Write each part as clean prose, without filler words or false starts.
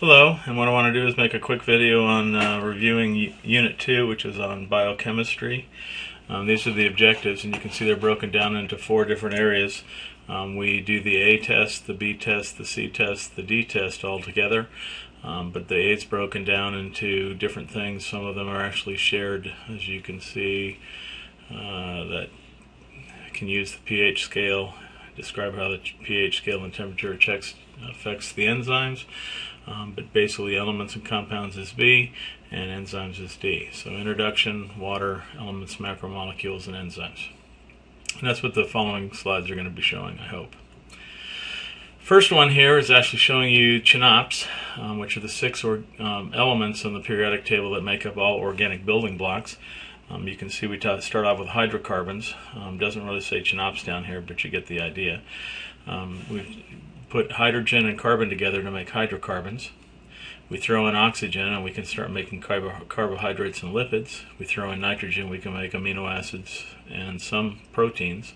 Hello, and what I want to do is make a quick video on reviewing Unit 2, which is on biochemistry. These are the objectives, and you can see they're broken down into 4 different areas. We do the A test, the B test, the C test, the D test all together, but the A is broken down into different things. Some of them are actually shared, as you can see, that can use the pH scale, describe how the pH scale and temperature affects the enzymes. But basically elements and compounds is B and enzymes is D. So introduction, water, elements, macromolecules, and enzymes. And that's what the following slides are going to be showing, I hope. First one here is actually showing you CHNOPs, which are the 6 elements on the periodic table that make up all organic building blocks. You can see we start off with hydrocarbons. Doesn't really say CHNOPs down here, but you get the idea. We've put hydrogen and carbon together to make hydrocarbons. We throw in oxygen and we can start making carbohydrates and lipids. We throw in nitrogen, we can make amino acids and some proteins.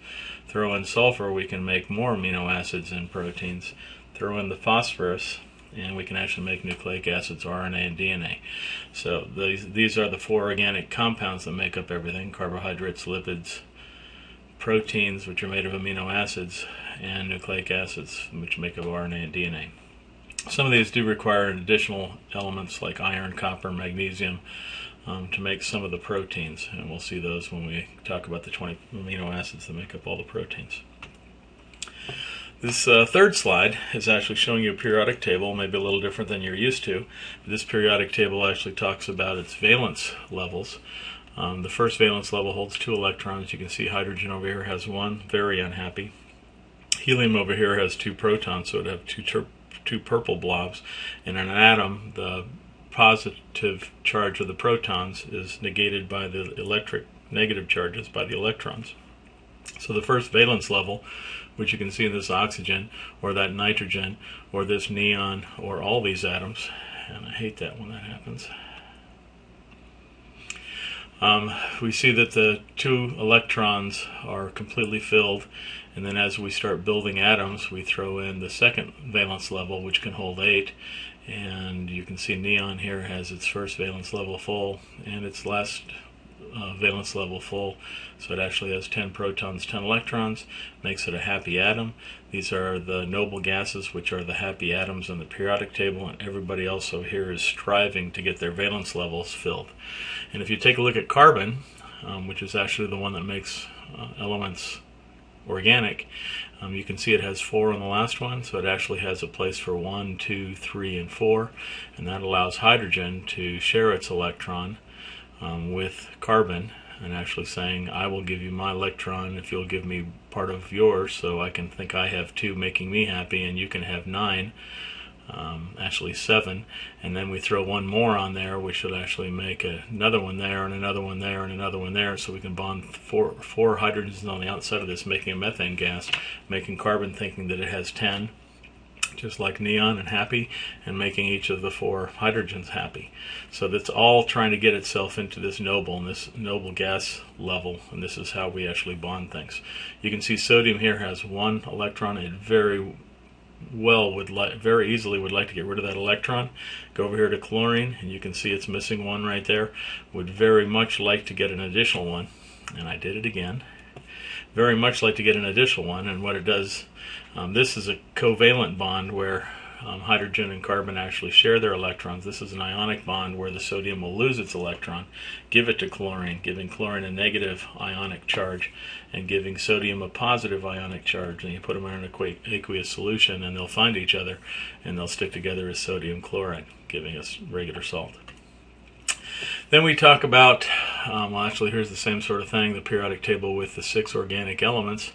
Throw in sulfur, we can make more amino acids and proteins. Throw in the phosphorus and we can actually make nucleic acids, RNA and DNA. So these are the 4 organic compounds that make up everything: carbohydrates, lipids, proteins, which are made of amino acids, and nucleic acids, which make up RNA and DNA. Some of these do require additional elements like iron, copper, magnesium to make some of the proteins, and we'll see those when we talk about the 20 amino acids that make up all the proteins. This third slide is actually showing you a periodic table, maybe a little different than you're used to. But this periodic table actually talks about its valence levels. The first valence level holds 2 electrons. You can see hydrogen over here has 1, very unhappy. Helium over here has 2 protons, so it would have two purple blobs. And in an atom, the positive charge of the protons is negated by the negative charges by the electrons. So the first valence level, which you can see in this oxygen, or that nitrogen, or this neon, or all these atoms, and I hate that when that happens. We see that the 2 electrons are completely filled, and then as we start building atoms, we throw in the second valence level, which can hold 8, and you can see neon here has its first valence level full and its last valence level full, so it actually has 10 protons, 10 electrons, makes it a happy atom. These are the noble gases, which are the happy atoms in the periodic table, and everybody else over here is striving to get their valence levels filled. And if you take a look at carbon, which is actually the one that makes elements organic, you can see it has 4 on the last one, so it actually has a place for 1, 2, 3, and 4, and that allows hydrogen to share its electron with carbon, and actually saying, I will give you my electron if you'll give me part of yours, so I can think I have 2 making me happy and you can have 9, actually 7, and then we throw 1 more on there, which should actually make another one there and another one there and another one there, so we can bond four hydrogens on the outside of this, making a methane gas, making carbon thinking that it has 10, just like neon and happy, and making each of the 4 hydrogens happy. So that's all trying to get itself into this noble gas level, and this is how we actually bond things. You can see sodium here has 1 electron. It very easily would like to get rid of that electron. Go over here to chlorine, and you can see it's missing 1 right there. Would very much like to get an additional one, and I did it again. Very much like to get an additional one, and what it does, this is a covalent bond where hydrogen and carbon actually share their electrons. This is an ionic bond where the sodium will lose its electron, give it to chlorine, giving chlorine a negative ionic charge and giving sodium a positive ionic charge, and you put them in an aqueous solution and they'll find each other and they'll stick together as sodium chloride, giving us regular salt. Then we talk about, well, actually here's the same sort of thing, the periodic table with the 6 organic elements,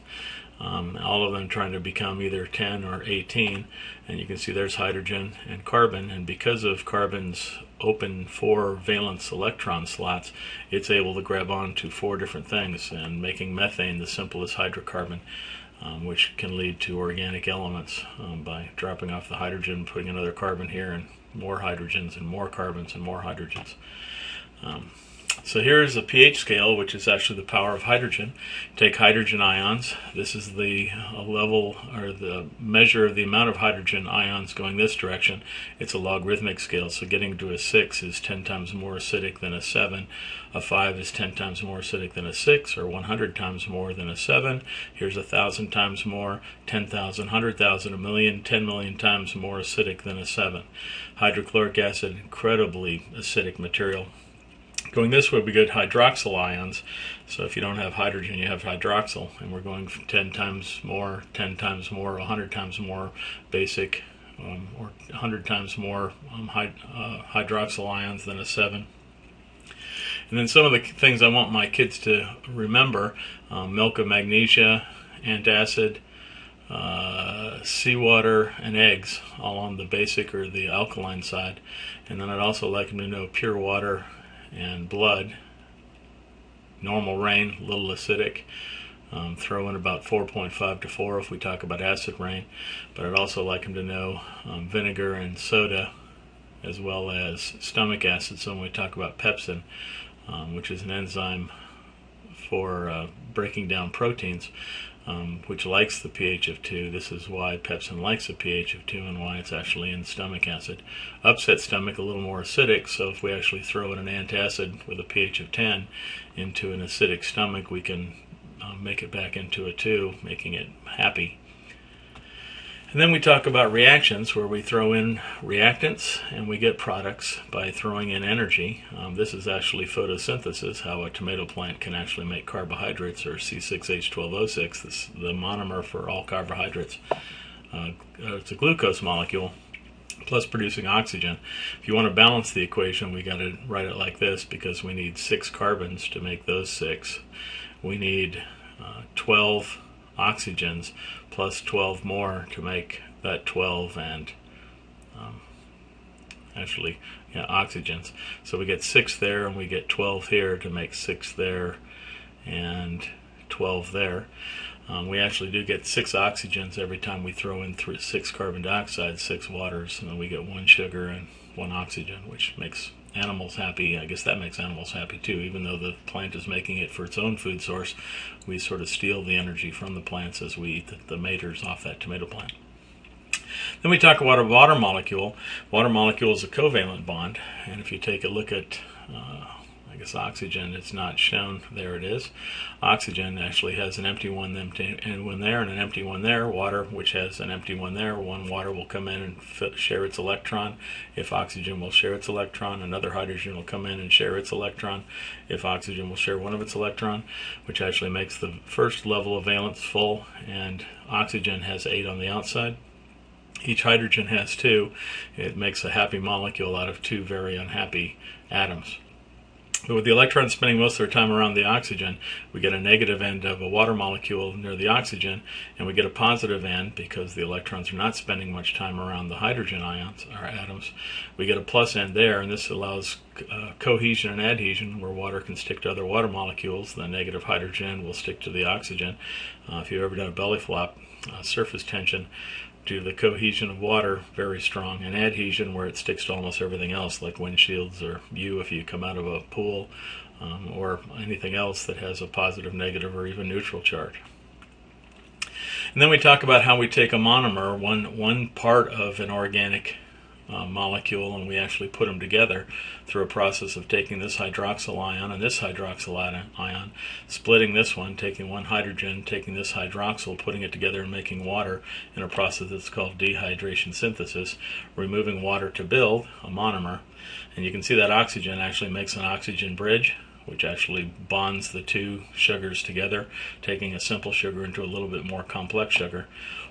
all of them trying to become either 10 or 18, and you can see there's hydrogen and carbon, and because of carbon's open 4 valence electron slots, it's able to grab on to 4 different things, and making methane the simplest hydrocarbon, which can lead to organic elements by dropping off the hydrogen, putting another carbon here, and more hydrogens and more carbons and more hydrogens. So here is a pH scale, which is actually the power of hydrogen. Take hydrogen ions. This is the level or the measure of the amount of hydrogen ions going this direction. It's a logarithmic scale, so getting to a 6 is 10 times more acidic than a 7. A 5 is 10 times more acidic than a 6, or 100 times more than a 7. Here's 1,000 times more, 10,000, 100,000, a million, 10 million times more acidic than a 7. Hydrochloric acid, incredibly acidic material. Going this way, we get hydroxyl ions. So if you don't have hydrogen, you have hydroxyl, and we're going 10 times more, 10 times more, 100 times more basic, or 100 times more hydroxyl ions than a 7. And then some of the things I want my kids to remember: milk of magnesia, antacid, seawater, and eggs, all on the basic or the alkaline side. And then I'd also like them to know pure water and blood, normal rain, a little acidic. Throw in about 4.5 to 4 if we talk about acid rain. But I'd also like them to know vinegar and soda, as well as stomach acid. So when we talk about pepsin, which is an enzyme for breaking down proteins, which likes the pH of 2. This is why pepsin likes a pH of 2 and why it's actually in stomach acid. Upset stomach, a little more acidic, so if we actually throw in an antacid with a pH of 10 into an acidic stomach, we can make it back into a 2, making it happy. And then we talk about reactions, where we throw in reactants and we get products by throwing in energy. This is actually photosynthesis, how a tomato plant can actually make carbohydrates, or C6H12O6, the monomer for all carbohydrates. It's a glucose molecule, plus producing oxygen. If you want to balance the equation, we got to write it like this, because we need 6 carbons to make those 6. We need 12 oxygens plus 12 more to make that 12, and oxygens. So we get 6 there, and we get 12 here to make 6 there and 12 there. We actually do get 6 oxygens every time we throw in 6 carbon dioxide, 6 waters, and then we get 1 sugar and 1 oxygen, which makes animals happy. I guess that makes animals happy too. Even though the plant is making it for its own food source, we sort of steal the energy from the plants as we eat the maters off that tomato plant. Then we talk about a water molecule. Water molecule is a covalent bond, and if you take a look at oxygen, it's not shown. There it is. Oxygen actually has an empty one there and an empty one there. Water, which has an empty one there, one water will come in and share its electron. If oxygen will share its electron, another hydrogen will come in and share its electron. If oxygen will share one of its electron, which actually makes the first level of valence full, and oxygen has 8 on the outside. Each hydrogen has 2. It makes a happy molecule out of 2 very unhappy atoms. But with the electrons spending most of their time around the oxygen, we get a negative end of a water molecule near the oxygen, and we get a positive end because the electrons are not spending much time around the hydrogen ions, or atoms. We get a plus end there, and this allows cohesion and adhesion, where water can stick to other water molecules. The negative hydrogen will stick to the oxygen. If you've ever done a belly flop, surface tension, due to the cohesion of water, very strong, and adhesion, where it sticks to almost everything else, like windshields, or you if you come out of a pool, or anything else that has a positive, negative, or even neutral charge. And then we talk about how we take a monomer, one part of an organic molecule, and we actually put them together through a process of taking this hydroxyl ion and this hydroxyl ion, splitting this one, taking one hydrogen, taking this hydroxyl, putting it together and making water in a process that's called dehydration synthesis, removing water to build a monomer. And you can see that oxygen actually makes an oxygen bridge, which actually bonds the 2 sugars together, taking a simple sugar into a little bit more complex sugar.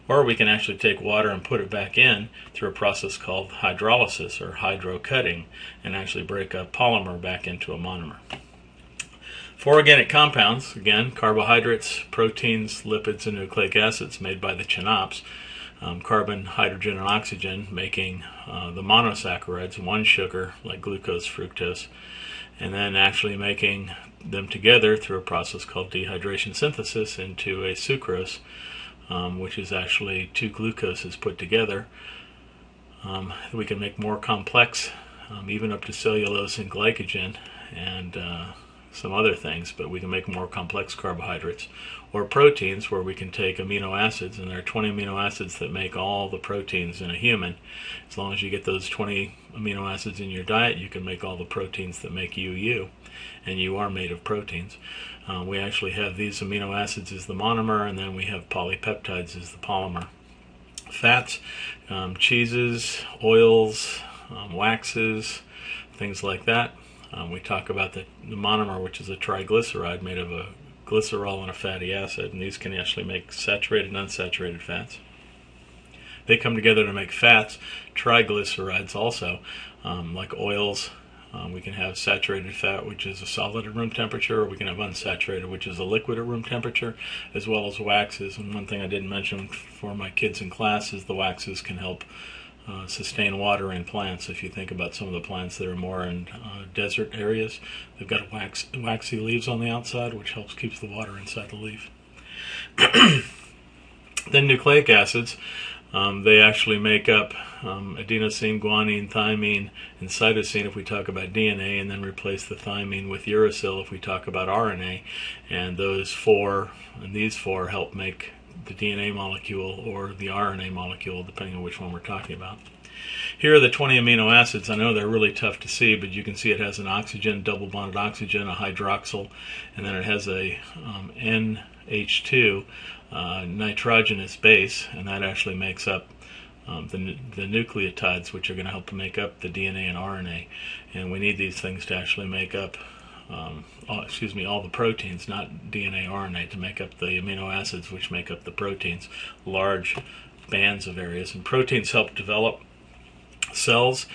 Or we can actually take water and put it back in through a process called hydrolysis, or hydrocutting, and actually break a polymer back into a monomer. For organic compounds, again, carbohydrates, proteins, lipids, and nucleic acids made by the chenops. Carbon, hydrogen, and oxygen making the monosaccharides, one sugar like glucose, fructose, and then actually making them together through a process called dehydration synthesis into a sucrose, which is actually 2 glucoses put together. We can make more complex, even up to cellulose and glycogen, and some other things, but we can make more complex carbohydrates. Or proteins, where we can take amino acids, and there are 20 amino acids that make all the proteins in a human. As long as you get those 20 amino acids in your diet, you can make all the proteins that make you, and you are made of proteins. We actually have these amino acids as the monomer, and then we have polypeptides as the polymer. Fats, cheeses, oils, waxes, things like that. We talk about the monomer, which is a triglyceride made of a glycerol and a fatty acid, and these can actually make saturated and unsaturated fats. They come together to make fats, triglycerides also, like oils. We can have saturated fat, which is a solid at room temperature, or we can have unsaturated, which is a liquid at room temperature, as well as waxes. And one thing I didn't mention for my kids in class is the waxes can help sustain water in plants. If you think about some of the plants that are more in desert areas, they've got waxy leaves on the outside, which helps keep the water inside the leaf. Then nucleic acids, they actually make up adenosine, guanine, thymine, and cytosine if we talk about DNA, and then replace the thymine with uracil if we talk about RNA. And these four help make the DNA molecule or the RNA molecule, depending on which one we're talking about. Here are the 20 amino acids. I know they're really tough to see, but you can see it has an oxygen, double bonded oxygen, a hydroxyl, and then it has a NH2 nitrogenous base, and that actually makes up the nucleotides, which are going to help make up the DNA and RNA. And we need these things to actually make up all the proteins, not DNA, RNA, to make up the amino acids which make up the proteins, large bands of areas. And proteins help develop cells.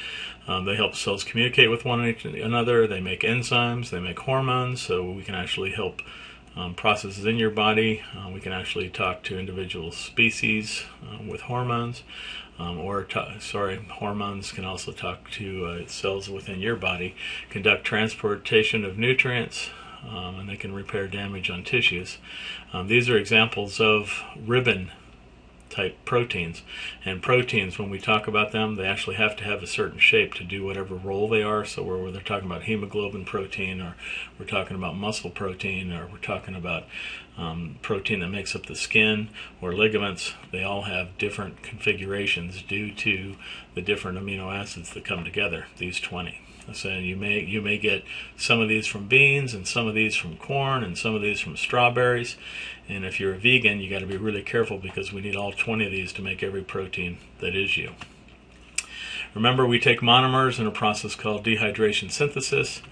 They help cells communicate with one another. They make enzymes. They make hormones, so we can actually help processes in your body. We can actually talk to individual species with hormones. Hormones can also talk to cells within your body, conduct transportation of nutrients, and they can repair damage on tissues. These are examples of ribbon type proteins. And proteins, when we talk about them, they actually have to have a certain shape to do whatever role they are. So whether they're talking about hemoglobin protein, or we're talking about muscle protein, or we're talking about protein that makes up the skin, or ligaments, they all have different configurations due to the different amino acids that come together, these 20. So you may get some of these from beans, and some of these from corn, and some of these from strawberries. And if you're a vegan, you got to be really careful, because we need all 20 of these to make every protein that is you. Remember, we take monomers in a process called dehydration synthesis,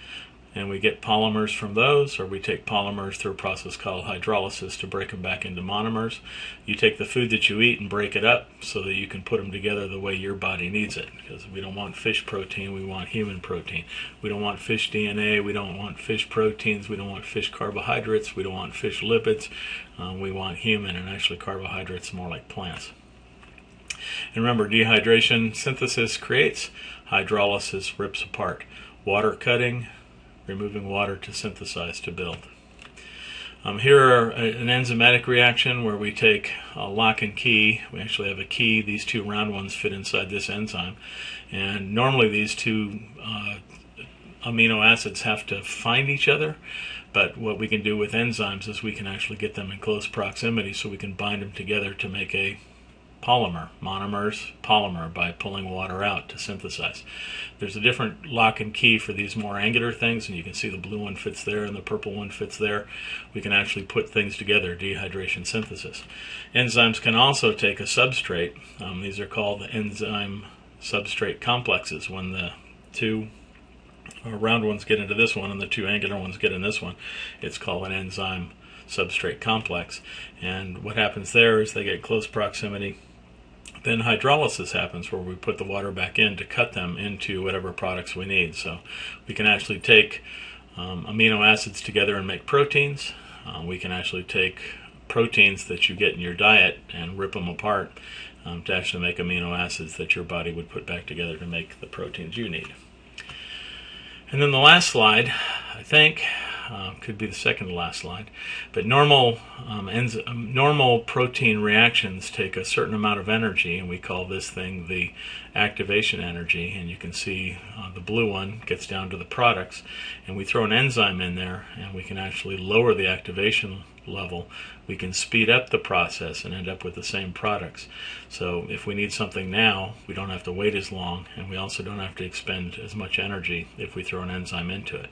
and we get polymers from those, or we take polymers through a process called hydrolysis to break them back into monomers. You take the food that you eat and break it up so that you can put them together the way your body needs it, because we don't want fish protein, we want human protein. We don't want fish DNA, we don't want fish proteins, we don't want fish carbohydrates, we don't want fish lipids. We want human, and actually carbohydrates more like plants. And remember, dehydration synthesis creates, hydrolysis rips apart. Water cutting, removing water to synthesize to build. Here are an enzymatic reaction where we take a lock and key. We actually have a key. These two round ones fit inside this enzyme. And normally these two amino acids have to find each other. But what we can do with enzymes is we can actually get them in close proximity, so we can bind them together to make a polymer, monomers, polymer, by pulling water out to synthesize. There's a different lock and key for these more angular things, and you can see the blue one fits there and the purple one fits there. We can actually put things together, dehydration synthesis. Enzymes can also take a substrate. These are called enzyme substrate complexes. When the two round ones get into this one and the two angular ones get in this one, it's called an enzyme substrate complex. And what happens there is they get close proximity. Then hydrolysis happens, where we put the water back in to cut them into whatever products we need. So we can actually take amino acids together and make proteins. We can actually take proteins that you get in your diet and rip them apart to actually make amino acids that your body would put back together to make the proteins you need. And then the last slide, I think, could be the second to last slide. But normal normal protein reactions take a certain amount of energy, and we call this thing the activation energy. And you can see the blue one gets down to the products, and we throw an enzyme in there, and we can actually lower the activation level. We can speed up the process and end up with the same products. So if we need something now, we don't have to wait as long, and we also don't have to expend as much energy if we throw an enzyme into it.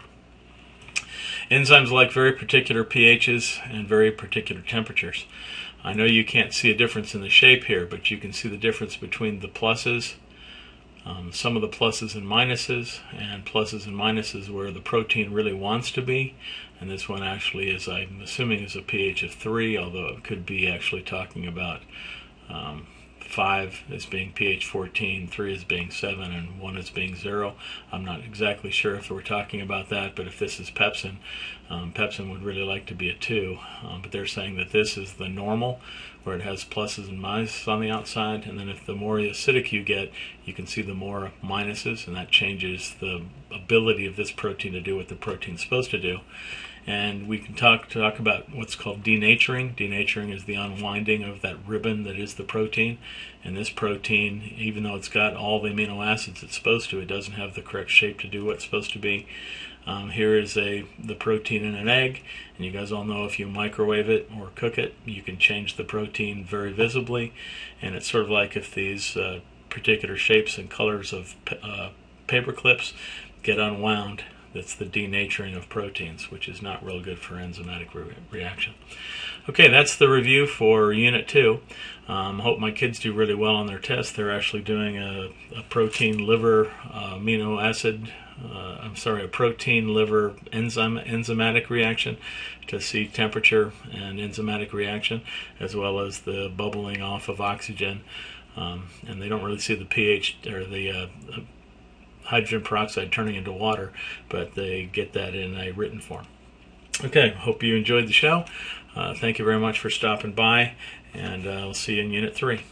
Enzymes like very particular pHs and very particular temperatures. I know you can't see a difference in the shape here, but you can see the difference between the pluses, some of the pluses and minuses where the protein really wants to be. And this one actually is, I'm assuming, is a pH of 3, although it could be actually talking about 5 as being pH 14, 3 as being 7, and 1 as being 0. I'm not exactly sure if we're talking about that, but if this is pepsin, pepsin would really like to be a 2. But they're saying that this is the normal, where it has pluses and minuses on the outside, and then if the more acidic you get, you can see the more minuses, and that changes the ability of this protein to do what the protein's supposed to do. And we can talk about what's called denaturing. Denaturing is the unwinding of that ribbon that is the protein. And this protein, even though it's got all the amino acids it's supposed to, it doesn't have the correct shape to do what it's supposed to be. Here is the protein in an egg, and you guys all know if you microwave it or cook it, you can change the protein very visibly. And it's sort of like if these particular shapes and colors of paper clips get unwound. That's the denaturing of proteins, which is not real good for enzymatic reaction. Okay, that's the review for Unit 2. I hope my kids do really well on their test. They're actually doing a protein liver a protein liver enzymatic reaction to see temperature and enzymatic reaction, as well as the bubbling off of oxygen. And they don't really see the pH or the hydrogen peroxide turning into water, but they get that in a written form. Okay, hope you enjoyed the show. Thank you very much for stopping by, and I'll see you in Unit 3.